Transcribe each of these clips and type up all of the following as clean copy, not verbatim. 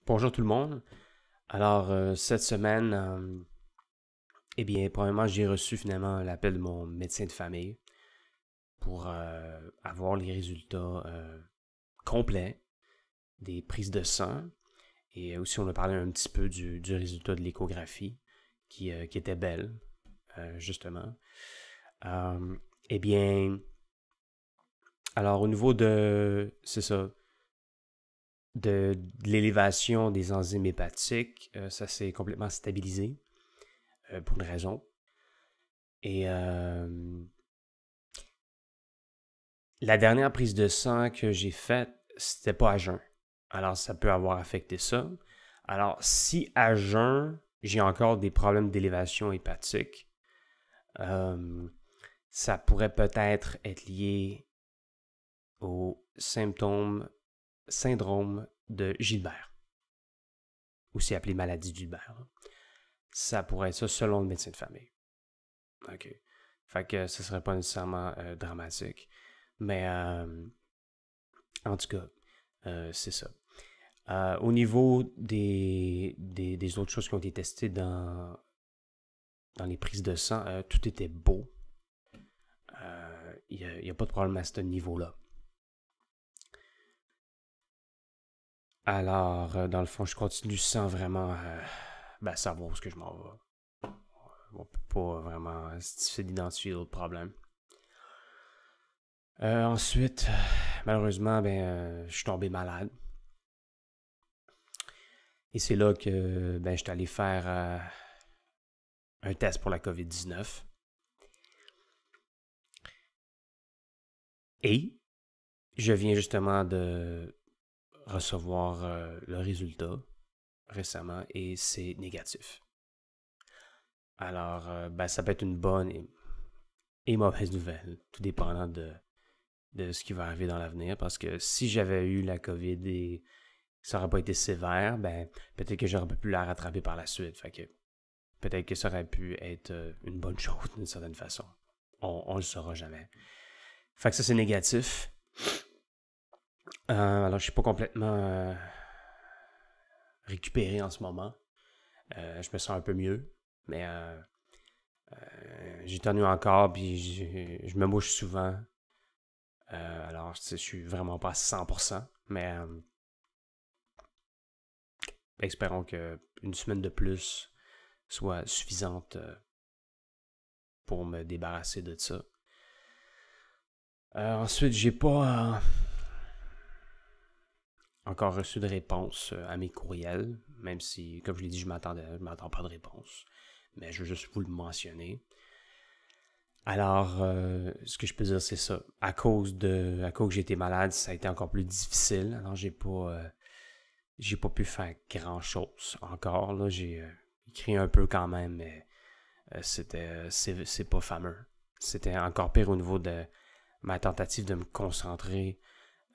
Bonjour tout le monde. Alors, cette semaine, eh bien, premièrement, j'ai reçu finalement l'appel de mon médecin de famille pour avoir les résultats complets des prises de sang. Et aussi, on a parlé un petit peu du résultat de l'échographie qui était belle, justement. Euh, eh bien, alors au niveau c'est ça, de l'élévation des enzymes hépatiques, ça s'est complètement stabilisé pour une raison. Et la dernière prise de sang que j'ai faite, c'était pas à jeun. Alors, ça peut avoir affecté ça. Alors, si à jeun, j'ai encore des problèmes d'élévation hépatique, euh, ça pourrait peut-être être lié au syndrome de Gilbert, aussi appelé maladie de Gilbert. Ça pourrait être ça selon le médecin de famille. OK. Fait que ce serait pas nécessairement dramatique. Mais en tout cas, c'est ça. Au niveau des autres choses qui ont été testées dans les prises de sang, tout était beau. Il n'y a pas de problème à ce niveau-là. Alors, dans le fond, je continue sans vraiment savoir où est-ce que je m'en vais. On peut pas vraiment essayer d'identifier d'autres problèmes. Ensuite, malheureusement, je suis tombé malade. Et c'est là que je suis allé faire un test pour la COVID-19. Et je viens justement de recevoir le résultat récemment et c'est négatif. Alors, ça peut être une bonne et mauvaise nouvelle, tout dépendant de ce qui va arriver dans l'avenir. Parce que si j'avais eu la COVID et ça n'aurait pas été sévère, peut-être que j'aurais pu la rattraper par la suite. Fait que peut-être que ça aurait pu être une bonne chose d'une certaine façon. On le saura jamais. Fait que ça, c'est négatif. Alors, je suis pas complètement récupéré en ce moment. Je me sens un peu mieux, mais j'éternue encore, puis je me mouche souvent. Alors, je suis vraiment pas à 100%, mais espérons qu'une semaine de plus soit suffisante pour me débarrasser de ça. Ensuite, j'ai pas encore reçu de réponse à mes courriels, même si, comme je l'ai dit, je m'attends pas de réponse. Mais je veux juste vous le mentionner. Alors, ce que je peux dire, c'est ça. À cause que j'ai été malade, ça a été encore plus difficile. Alors, j'ai pas pu faire grand-chose encore. Là, j'ai écrit un peu quand même, mais c'est pas fameux. C'était encore pire au niveau de ma tentative de me concentrer.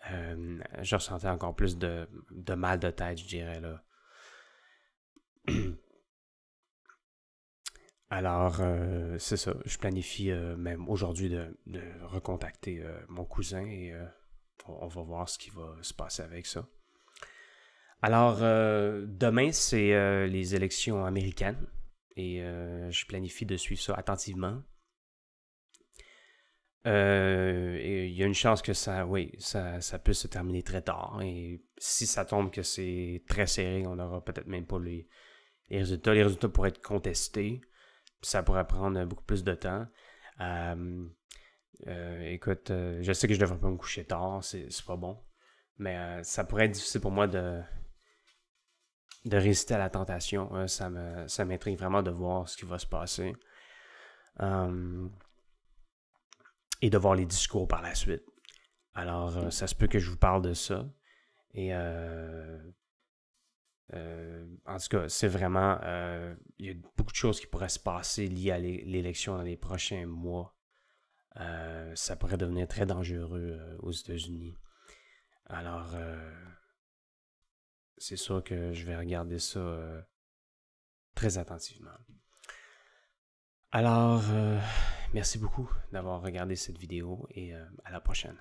Je ressentais encore plus de mal de tête, je dirais, là. Alors, c'est ça. Je planifie même aujourd'hui de recontacter mon cousin et on va voir ce qui va se passer avec ça. Alors, demain, c'est les élections américaines et je planifie de suivre ça attentivement. Et il y a une chance que ça puisse se terminer très tard. Et si ça tombe que c'est très serré, on n'aura peut-être même pas les résultats. Les résultats pourraient être contestés. Ça pourrait prendre beaucoup plus de temps. Écoute, je sais que je devrais pas me coucher tard, c'est pas bon. Mais ça pourrait être difficile pour moi de résister à la tentation. Ça m'intrigue vraiment de voir ce qui va se passer. Et de voir les discours par la suite. Alors, ça se peut que je vous parle de ça. Et en tout cas, c'est vraiment... il y a beaucoup de choses qui pourraient se passer liées à l'élection dans les prochains mois. Ça pourrait devenir très dangereux aux États-Unis. Alors, c'est sûr que je vais regarder ça très attentivement. Alors, merci beaucoup d'avoir regardé cette vidéo et à la prochaine.